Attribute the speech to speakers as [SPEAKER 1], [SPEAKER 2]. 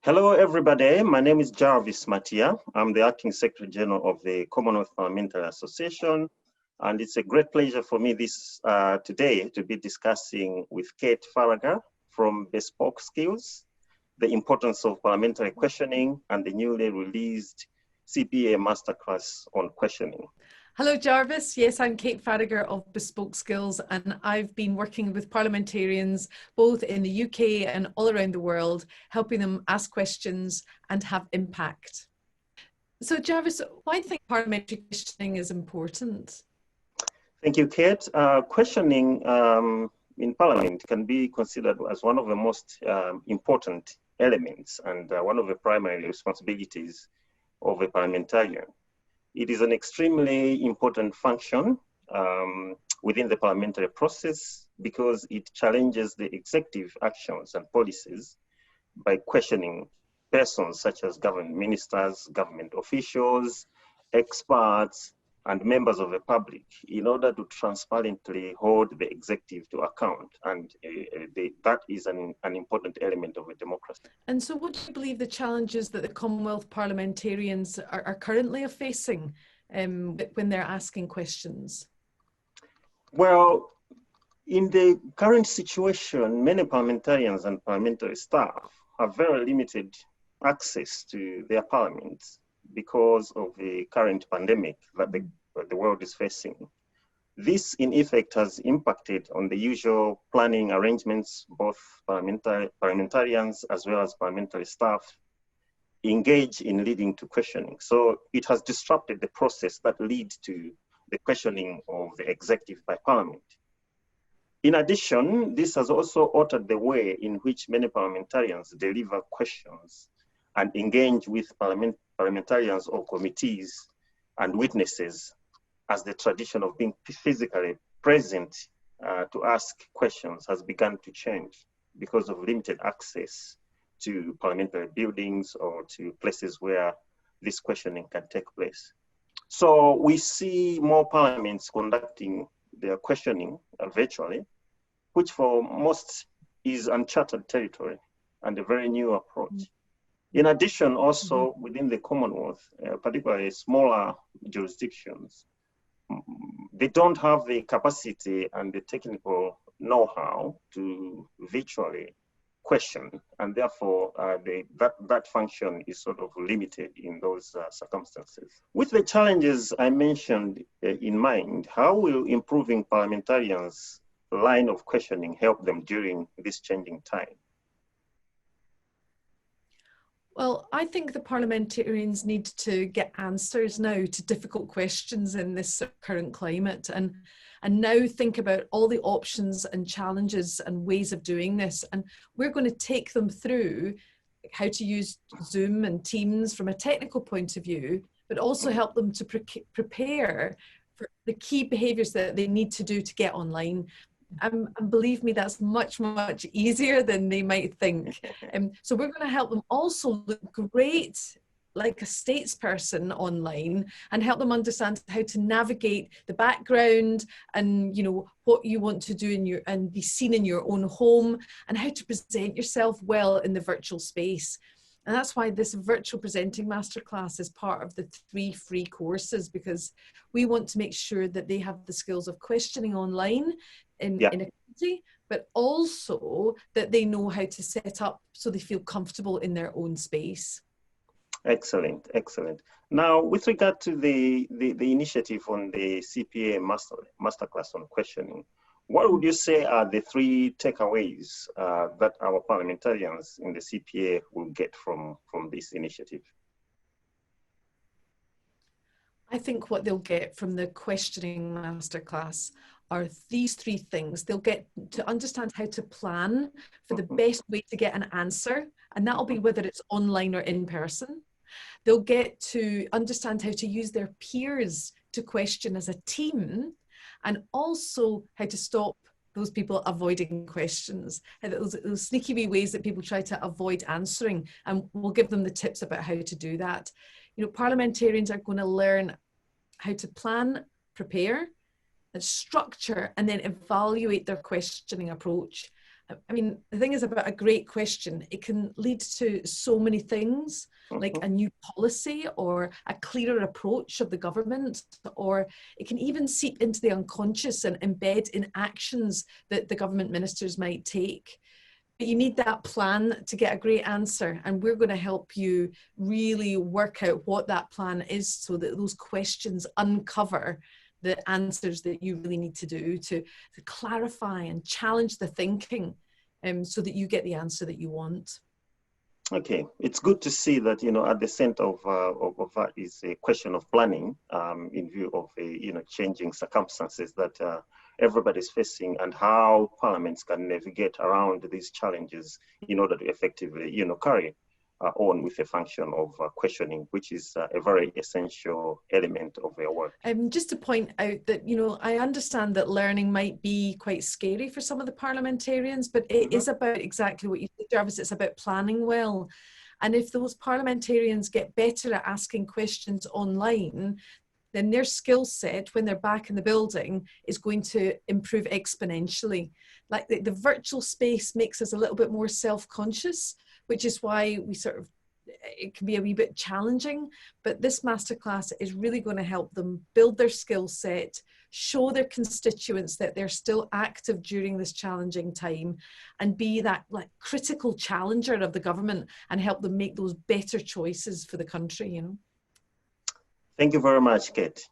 [SPEAKER 1] Hello, everybody. My name is Jarvis Matiya. I'm the Acting Secretary General of the Commonwealth Parliamentary Association. And it's a great pleasure for me today to be discussing with Kate Faragher from BespokeSkills, the importance of parliamentary questioning and the newly released CPA Masterclass on questioning.
[SPEAKER 2] Hello, Jarvis. Yes, I'm Kate Faragher of BespokeSkills, and I've been working with parliamentarians both in the UK and all around the world, helping them ask questions and have impact. So, Jarvis, why do you think parliamentary questioning is important?
[SPEAKER 1] Thank you, Kate. Questioning in Parliament can be considered as one of the most important elements and one of the primary responsibilities of a parliamentarian. It is an extremely important function within the parliamentary process because it challenges the executive actions and policies by questioning persons such as government ministers, government officials, experts, and members of the public in order to transparently hold the executive to account. And that is an important element of a democracy.
[SPEAKER 2] And so what do you believe the challenges that the Commonwealth parliamentarians are currently facing when they're asking questions?
[SPEAKER 1] Well, in the current situation, many parliamentarians and parliamentary staff have very limited access to their parliaments because of the current pandemic that the world is facing. This, in effect, has impacted on the usual planning arrangements both parliamentarians as well as parliamentary staff engage in leading to questioning. So it has disrupted the process that leads to the questioning of the executive by Parliament. In addition, this has also altered the way in which many parliamentarians deliver questions and engage with parliamentarians or committees and witnesses, as the tradition of being physically present to ask questions has begun to change because of limited access to parliamentary buildings or to places where this questioning can take place. So we see more parliaments conducting their questioning virtually, which for most is uncharted territory and a very new approach. In addition, also within the Commonwealth, particularly smaller jurisdictions, they don't have the capacity and the technical know-how to virtually question, and therefore that function is sort of limited in those circumstances. With the challenges I mentioned in mind, how will improving parliamentarians' line of questioning help them during this changing time?
[SPEAKER 2] Well, I think the parliamentarians need to get answers now to difficult questions in this current climate, and now think about all the options and challenges and ways of doing this. And we're going to take them through how to use Zoom and Teams from a technical point of view, but also help them to prepare for the key behaviours that they need to do to get online. And believe me, that's much, much easier than they might think. So we're going to help them also look great like a statesperson online and help them understand how to navigate the background and, you know, what you want to do and be seen in your own home, and how to present yourself well in the virtual space. And that's why this virtual presenting masterclass is part of the 3 free courses, because we want to make sure that they have the skills of questioning online in a community, but also that they know how to set up so they feel comfortable in their own space.
[SPEAKER 1] Excellent, excellent. Now, with regard to the initiative on the CPA Masterclass on questioning, what would you say are the 3 takeaways that our parliamentarians in the CPA will get from this initiative?
[SPEAKER 2] I think what they'll get from the questioning masterclass are these 3 things. They'll get to understand how to plan for the best way to get an answer, and that'll be whether it's online or in person. They'll get to understand how to use their peers to question as a team, and also how to stop those people avoiding questions, and those sneaky wee ways that people try to avoid answering, and we'll give them the tips about how to do that. You know, parliamentarians are going to learn how to plan, prepare, and structure, and then evaluate their questioning approach. I mean, the thing is about a great question, it can lead to so many things, like a new policy or a clearer approach of the government, or it can even seep into the unconscious and embed in actions that the government ministers might take. But you need that plan to get a great answer, and we're going to help you really work out what that plan is so that those questions uncover the answers that you really need to do to clarify and challenge the thinking, so that you get the answer that you want.
[SPEAKER 1] Okay, it's good to see that, you know, at the center of that is a question of planning in view of changing circumstances that everybody's facing, and how parliaments can navigate around these challenges in order to effectively, carry on with the function of questioning, which is a very essential element of their work.
[SPEAKER 2] Just to point out that, I understand that learning might be quite scary for some of the parliamentarians, but it is about exactly what you said, Jarvis. It's about planning well. And if those parliamentarians get better at asking questions online, then their skill set when they're back in the building is going to improve exponentially. Like the virtual space makes us a little bit more self-conscious, which is why it can be a wee bit challenging, but this masterclass is really going to help them build their skill set, show their constituents that they're still active during this challenging time, and be that critical challenger of the government and help them make those better choices for the country,
[SPEAKER 1] Thank you very much, Kate.